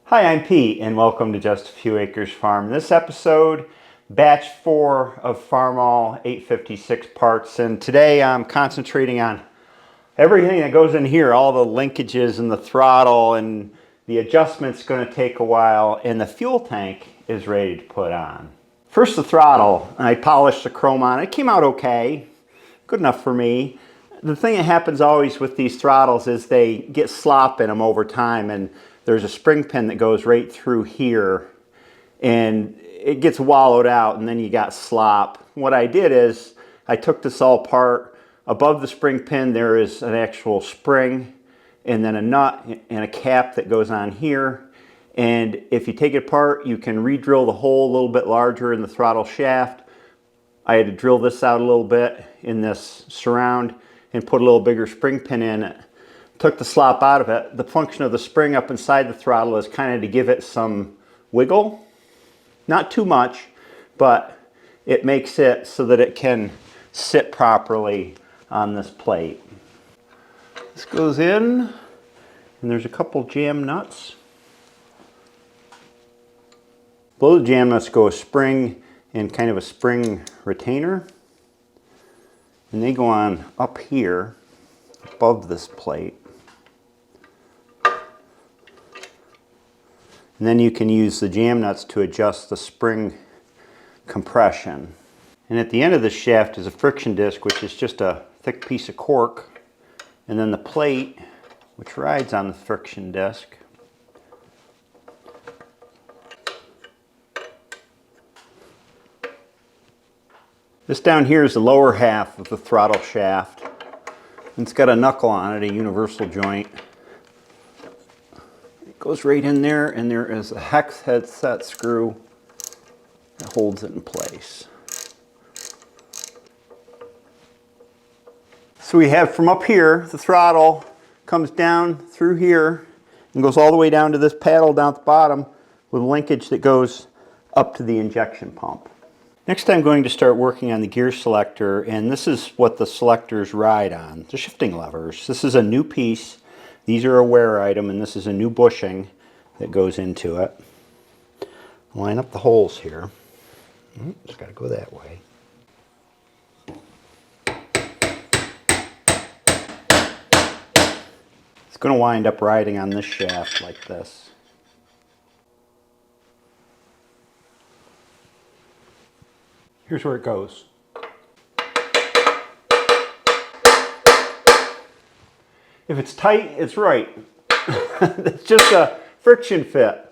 Hi, I'm Pete, and welcome to Just a Few Acres Farm. In this episode, batch 4 of Farmall 856 parts, and today I'm concentrating on everything that goes in here, all the linkages and the throttle, and the adjustment's going to take a while, and the fuel tank is ready to put on. First, the throttle. I polished the chrome on. It came out okay, good enough for me. The thing that happens always with these throttles is they get slop in them over time, and there's a spring pin that goes right through here and it gets wallowed out, and then you got slop. What I did is I took this all apart. Above the spring pin there is an actual spring and then a nut and a cap that goes on here, and if you take it apart you can re-drill the hole a little bit larger in the throttle shaft. I had to drill this out a little bit in this surround and put a little bigger spring pin in it. Took the slop out of it. The function of the spring up inside the throttle is kind of to give it some wiggle. Not too much, but it makes it so that it can sit properly on this plate. This goes in, and there's a couple jam nuts. Below the jam nuts go a spring and kind of a spring retainer. And they go on up here above this plate. And then you can use the jam nuts to adjust the spring compression. And at the end of the shaft is a friction disc, which is just a thick piece of cork. And then the plate, which rides on the friction disc. This down here is the lower half of the throttle shaft. And it's got a knuckle on it, a universal joint. Goes right in there, and there is a hex head set screw that holds it in place. So we have from up here, the throttle comes down through here and goes all the way down to this paddle down at the bottom with a linkage that goes up to the injection pump. Next I'm going to start working on the gear selector, and this is what the selectors ride on, the shifting levers. This is a new piece. These are a wear item, and this is a new bushing that goes into it. Line up the holes here. It's got to go that way. It's going to wind up riding on this shaft like this. Here's where it goes. If it's tight, it's right. It's just a friction fit.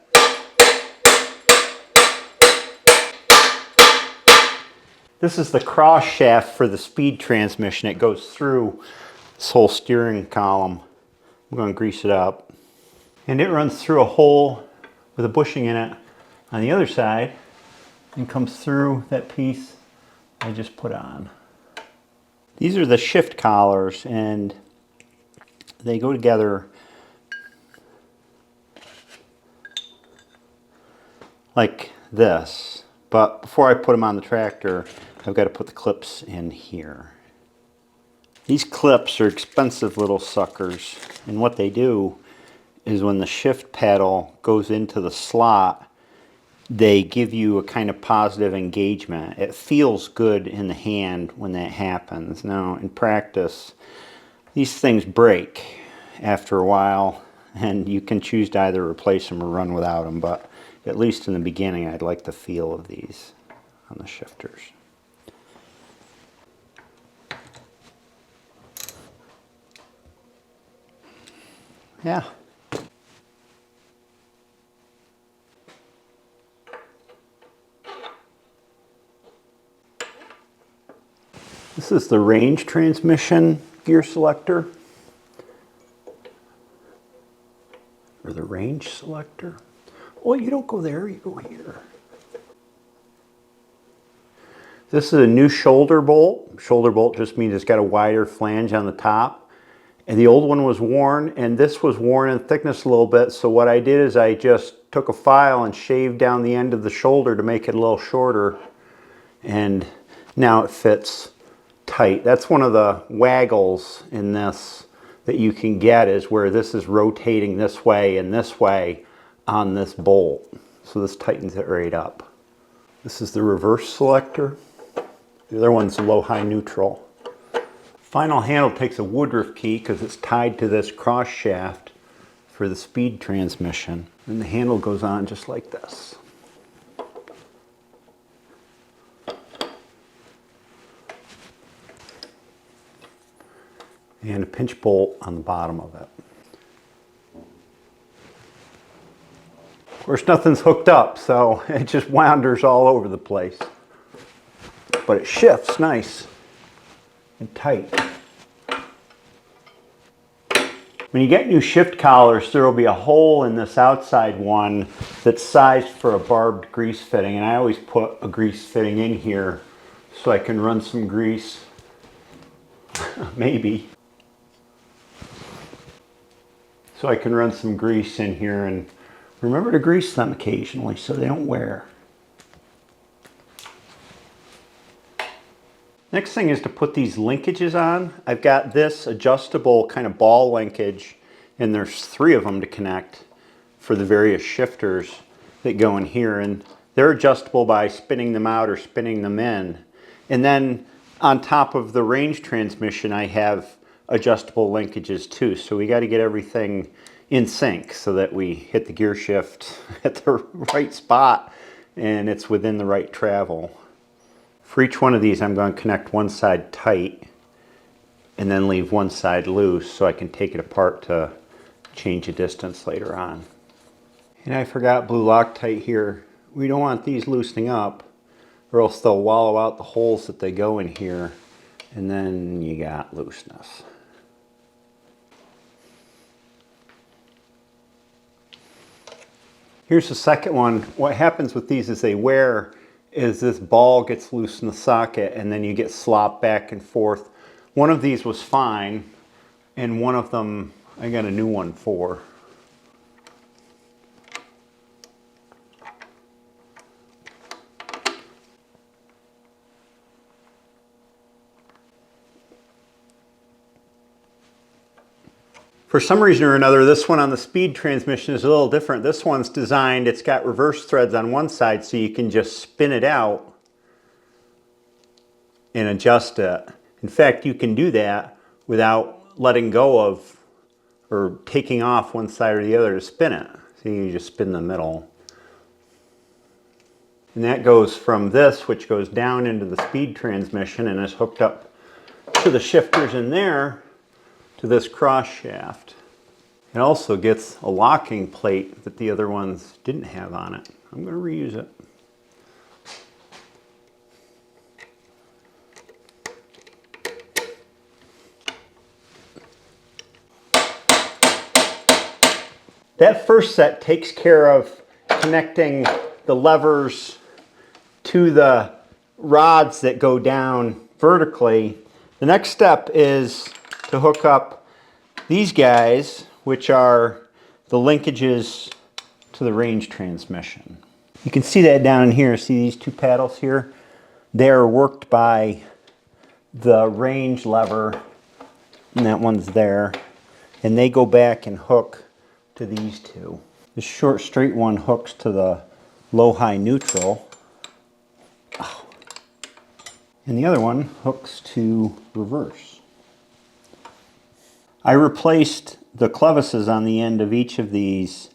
This is the cross shaft for the speed transmission. It goes through this whole steering column. I'm going to grease it up. And it runs through a hole with a bushing in it on the other side and comes through that piece I just put on. These are the shift collars, and they go together like this, but before I put them on the tractor, I've got to put the clips in here. These clips are expensive little suckers, and what they do is when the shift paddle goes into the slot, they give you a kind of positive engagement. It feels good in the hand when that happens. Now, in practice, these things break after a while, and you can choose to either replace them or run without them, but at least in the beginning I'd like the feel of these on the shifters. Yeah. This is the range transmission gear selector, or the range selector. Oh, you don't go there, you go here. This is a new shoulder bolt. Shoulder bolt just means it's got a wider flange on the top. And the old one was worn, and this was worn in thickness a little bit. So what I did is I just took a file and shaved down the end of the shoulder to make it a little shorter. And now it fits tight. That's one of the waggles in this that you can get, is where this is rotating this way and this way on this bolt. So this tightens it right up. This is the reverse selector. The other one's low, high, neutral. Final handle takes a Woodruff key because it's tied to this cross shaft for the speed transmission. And the handle goes on just like this. And a pinch bolt on the bottom of it. Of course, nothing's hooked up, so it just wanders all over the place. But it shifts nice and tight. When you get new shift collars, there will be a hole in this outside one that's sized for a barbed grease fitting, and I always put a grease fitting in here so I can run some grease, maybe. So I can run some grease in here and remember to grease them occasionally so they don't wear. Next thing is to put these linkages on. I've got this adjustable kind of ball linkage, and there's 3 of them to connect for the various shifters that go in here, and they're adjustable by spinning them out or spinning them in. And then on top of the range transmission, I have adjustable linkages too. So we got to get everything in sync so that we hit the gear shift at the right spot and it's within the right travel. For each one of these, I'm going to connect one side tight and then leave one side loose so I can take it apart to change the distance later on. And I forgot blue Loctite here. We don't want these loosening up or else they'll wallow out the holes that they go in here, and then you got looseness. Here's the second one. What happens with these is they wear is this ball gets loose in the socket and then you get slop back and forth. One of these was fine and one of them I got a new one for. For some reason or another, this one on the speed transmission is a little different. This one's designed, it's got reverse threads on one side so you can just spin it out and adjust it. In fact, you can do that without letting go of or taking off one side or the other to spin it. So you just spin the middle. And that goes from this, which goes down into the speed transmission and is hooked up to the shifters in there, to this cross shaft. It also gets a locking plate that the other ones didn't have on it. I'm going to reuse it. That first set takes care of connecting the levers to the rods that go down vertically. The next step is to hook up these guys, which are the linkages to the range transmission. You can see that down in here. See these 2 paddles here? They're worked by the range lever, and that one's there. And they go back and hook to these 2. The short straight one hooks to the low, high, neutral. And the other one hooks to reverse. I replaced the clevises on the end of each of these,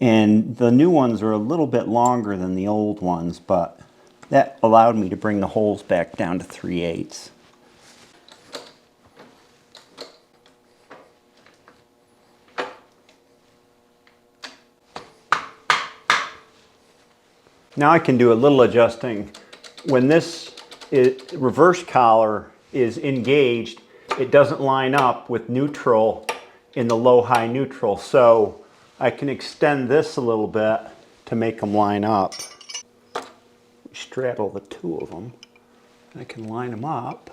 and the new ones are a little bit longer than the old ones, but that allowed me to bring the holes back down to 3/8. Now I can do a little adjusting. When this reverse collar is engaged, it doesn't line up with neutral in the low, high, neutral. So I can extend this a little bit to make them line up. Straddle the 2 of them. I can line them up.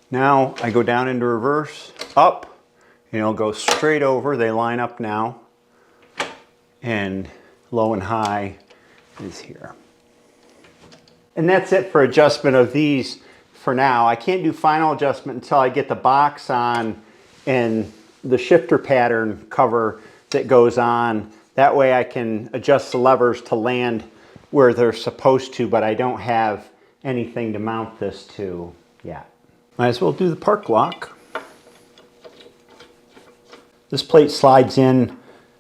Now I go down into reverse, up, and it'll go straight over. They line up now. And low and high is here. And that's it for adjustment of these for now. I can't do final adjustment until I get the box on and the shifter pattern cover that goes on. That way I can adjust the levers to land where they're supposed to, but I don't have anything to mount this to yet. Might as well do the park lock. This plate slides in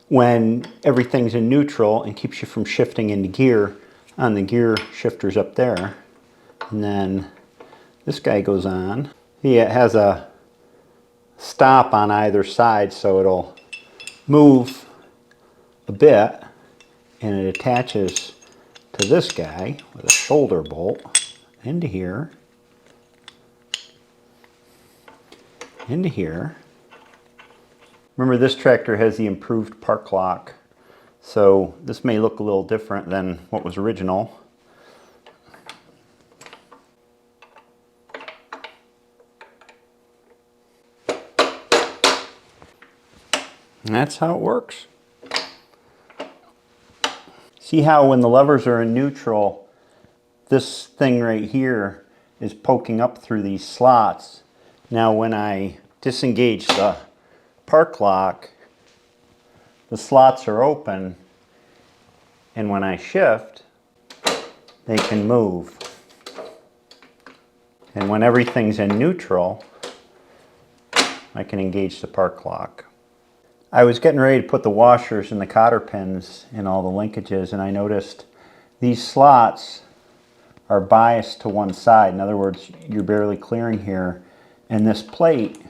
when everything's in neutral and keeps you from shifting into gear on the gear shifters up there. And then this guy goes on. It has a stop on either side, so it'll move a bit, and it attaches to this guy with a shoulder bolt into here, into here. Remember, this tractor has the improved park lock, so this may look a little different than what was original. And that's how it works. See how when the levers are in neutral, this thing right here is poking up through these slots. Now when I disengage the park lock, the slots are open, and when I shift, they can move. And when everything's in neutral, I can engage the park lock. I was getting ready to put the washers and the cotter pins in all the linkages, and I noticed these slots are biased to one side. In other words, you're barely clearing here, and this plate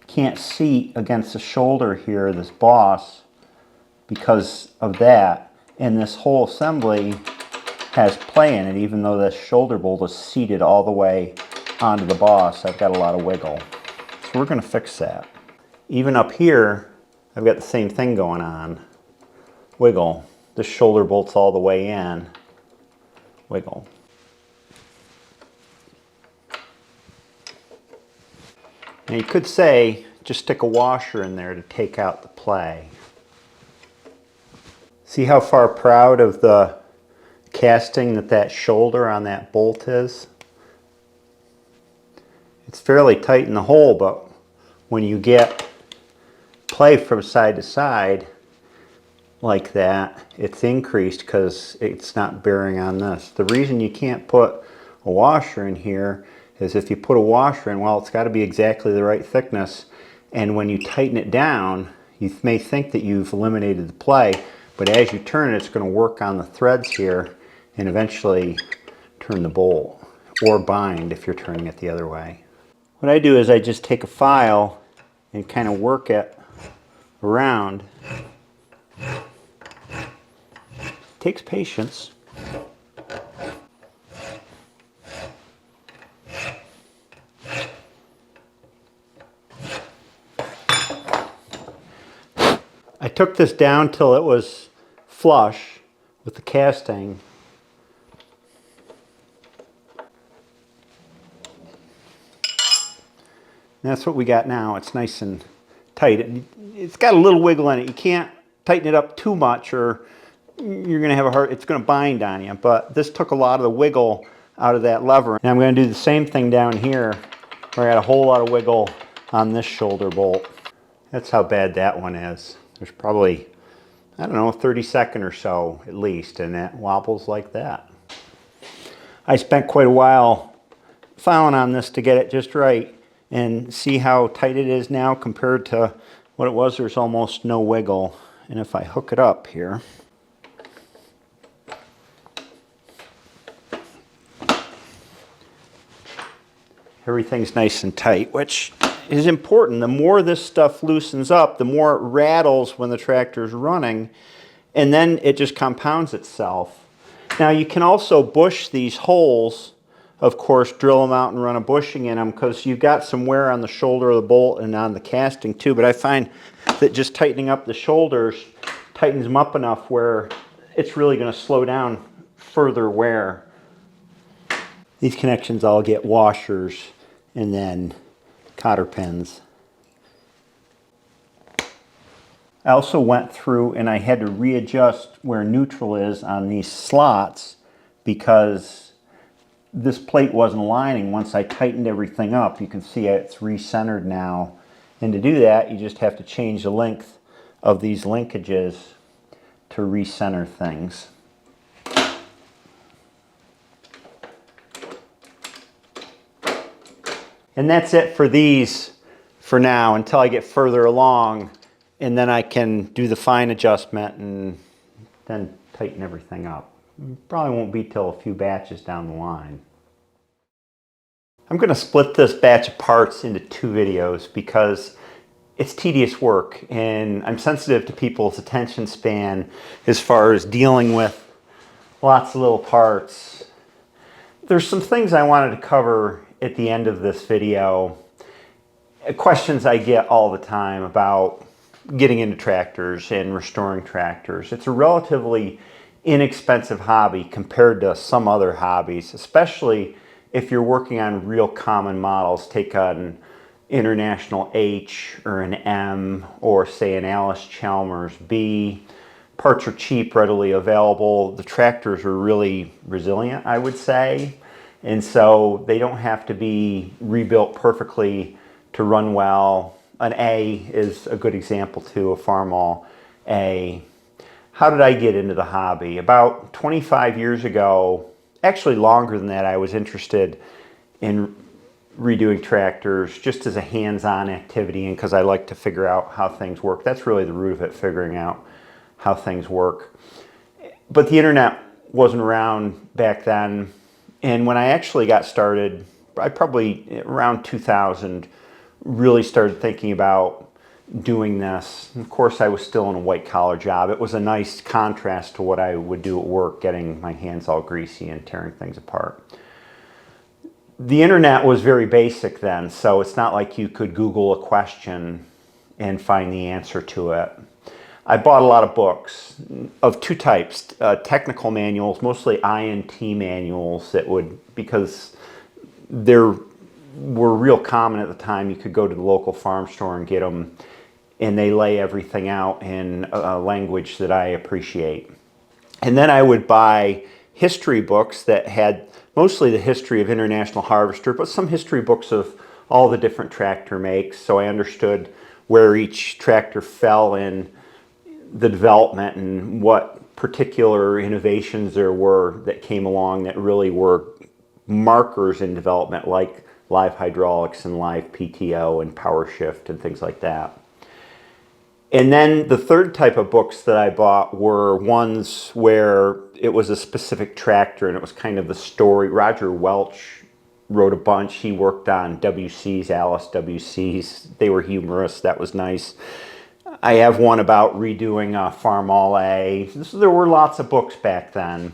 can't seat against the shoulder here, this boss, because of that. And this whole assembly has play in it, even though this shoulder bolt is seated all the way onto the boss. I've got a lot of wiggle. So we're going to fix that. Even up here, I've got the same thing going on. Wiggle. This shoulder bolt's all the way in. Wiggle. Now you could say, just stick a washer in there to take out the play. See how far proud of the casting that shoulder on that bolt is? It's fairly tight in the hole, but when you get play from side to side like that, it's increased because it's not bearing on this. The reason you can't put a washer in here is if you put a washer in, well, it's got to be exactly the right thickness, and when you tighten it down, you may think that you've eliminated the play, but as you turn it, it's going to work on the threads here and eventually turn the bolt, or bind if you're turning it the other way. What I do is I just take a file and kind of work it around. It takes patience. I took this down till it was flush with the casting. And that's what we got now. It's nice and tight. It's got a little wiggle in it. You can't tighten it up too much or you're going to have a hard, it's going to bind on you. But this took a lot of the wiggle out of that lever. And I'm going to do the same thing down here where I got a whole lot of wiggle on this shoulder bolt. That's how bad that one is. There's probably, I don't know, 30-second or so at least, and it wobbles like that. I spent quite a while filing on this to get it just right, and see how tight it is now compared to what it was. There's almost no wiggle. And if I hook it up here, everything's nice and tight, which is important. The more this stuff loosens up, the more it rattles when the tractor's running, and then it just compounds itself. Now you can also bush these holes, of course, drill them out and run a bushing in them, because you've got some wear on the shoulder of the bolt and on the casting too, but I find that just tightening up the shoulders tightens them up enough where it's really going to slow down further wear. These connections all get washers and then cotter pins. I also went through and I had to readjust where neutral is on these slots because this plate wasn't aligning. Once I tightened everything up, you can see it's recentered now. And to do that, you just have to change the length of these linkages to recenter things. And that's it for these for now until I get further along, and then I can do the fine adjustment and then tighten everything up. Probably won't be till a few batches down the line. I'm going to split this batch of parts into 2 videos because it's tedious work and I'm sensitive to people's attention span as far as dealing with lots of little parts. There's some things I wanted to cover at the end of this video. Questions I get all the time about getting into tractors and restoring tractors. It's a relatively inexpensive hobby compared to some other hobbies, especially if you're working on real common models. Take an International H or an M or say an Alice Chalmers B. Parts are cheap, readily available. The tractors are really resilient, I would say. And so they don't have to be rebuilt perfectly to run well. An A is a good example too, a Farmall A. How did I get into the hobby? About 25 years ago, actually longer than that, I was interested in redoing tractors just as a hands-on activity and because I like to figure out how things work. That's really the root of it, figuring out how things work. But the internet wasn't around back then. And when I actually got started, I probably around 2000 really started thinking about doing this. Of course, I was still in a white-collar job. It was a nice contrast to what I would do at work, getting my hands all greasy and tearing things apart. The internet was very basic then, so it's not like you could Google a question and find the answer to it. I bought a lot of books of 2 types, technical manuals, mostly INT manuals that would, because they were real common at the time. You could go to the local farm store and get them, and they lay everything out in a language that I appreciate. And then I would buy history books that had mostly the history of International Harvester, but some history books of all the different tractor makes, so I understood where each tractor fell in the development and what particular innovations there were that came along that really were markers in development, like live hydraulics and live PTO and power shift and things like that. And then the third type of books that I bought were ones where it was a specific tractor and it was kind of the story. Roger Welch wrote a bunch. He worked on WCs, Alice WCs. They were humorous. That was nice. I have one about redoing Farmall A. There were lots of books back then.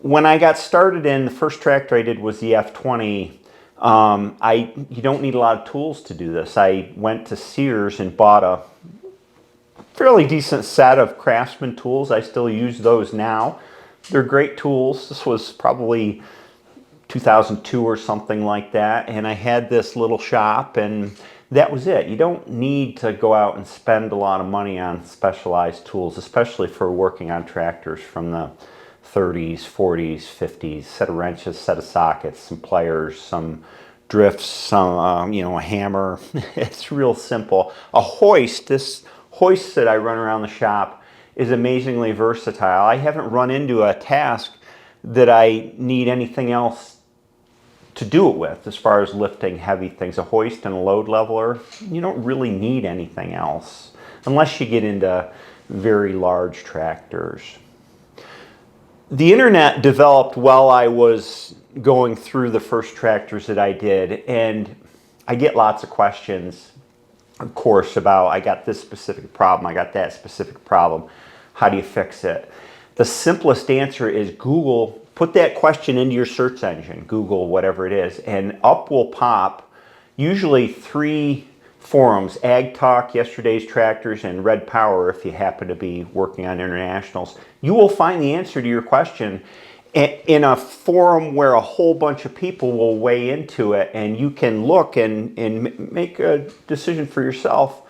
When I got started in, the first tractor I did was the F20. You don't need a lot of tools to do this. I went to Sears and bought a fairly decent set of Craftsman tools. I still use those now. They're great tools. This was probably 2002 or something like that. And I had this little shop and that was it. You don't need to go out and spend a lot of money on specialized tools, especially for working on tractors from the 30s, 40s, 50s. Set of wrenches, set of sockets, some pliers, some drifts, some, a hammer. It's real simple. A hoist, this hoist that I run around the shop is amazingly versatile. I haven't run into a task that I need anything else to do it with as far as lifting heavy things. A hoist and a load leveler, you don't really need anything else unless you get into very large tractors. The internet developed while I was going through the first tractors that I did, and I get lots of questions, of course, about I got this specific problem, I got that specific problem, how do you fix it? The simplest answer is Google. Put that question into your search engine, Google, whatever it is, and up will pop usually 3 forums, Ag Talk, Yesterday's Tractors, and Red Power if you happen to be working on internationals. You will find the answer to your question in a forum where a whole bunch of people will weigh into it, and you can look and make a decision for yourself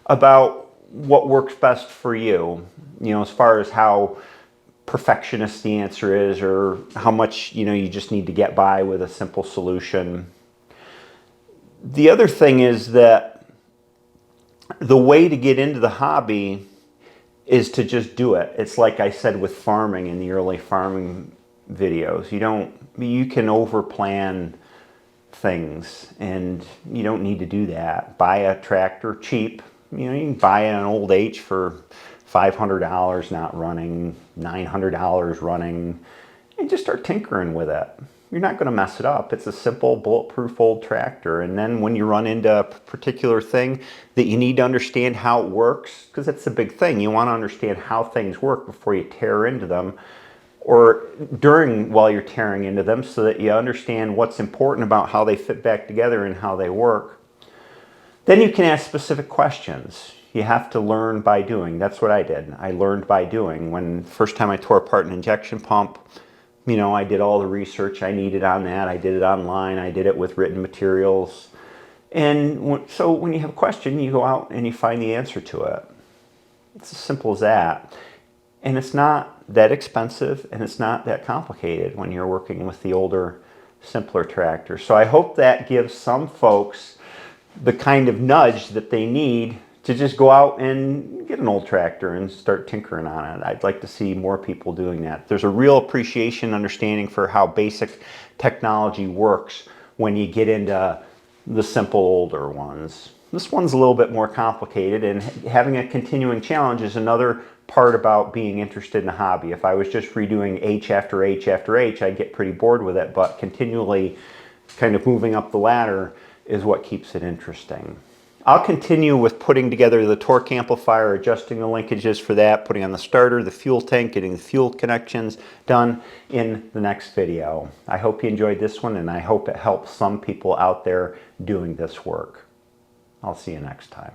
about what works best for you, as far as how perfectionist the answer is, or how much you just need to get by with a simple solution. The other thing is that the way to get into the hobby is to just do it. It's like I said with farming in the early farming videos. You can overplan things, and you don't need to do that. Buy a tractor cheap. You can buy an old H for $500 not running, $900 running, and just start tinkering with it. You're not going to mess it up. It's a simple bulletproof old tractor. And then when you run into a particular thing that you need to understand how it works, because that's the big thing. You want to understand how things work before you tear into them, or while you're tearing into them, so that you understand what's important about how they fit back together and how they work. Then you can ask specific questions. You have to learn by doing. That's what I did. I learned by doing. When first time I tore apart an injection pump, I did all the research I needed on that. I did it online. I did it with written materials. And so when you have a question, you go out and you find the answer to it. It's as simple as that. And it's not that expensive, and it's not that complicated when you're working with the older, simpler tractors. So I hope that gives some folks the kind of nudge that they need to just go out and get an old tractor and start tinkering on it. I'd like to see more people doing that. There's a real appreciation, understanding for how basic technology works when you get into the simple older ones. This one's a little bit more complicated, and having a continuing challenge is another part about being interested in a hobby. If I was just redoing H after H after H, I'd get pretty bored with it, but continually kind of moving up the ladder is what keeps it interesting. I'll continue with putting together the torque amplifier, adjusting the linkages for that, putting on the starter, the fuel tank, getting the fuel connections done in the next video. I hope you enjoyed this one, and I hope it helps some people out there doing this work. I'll see you next time.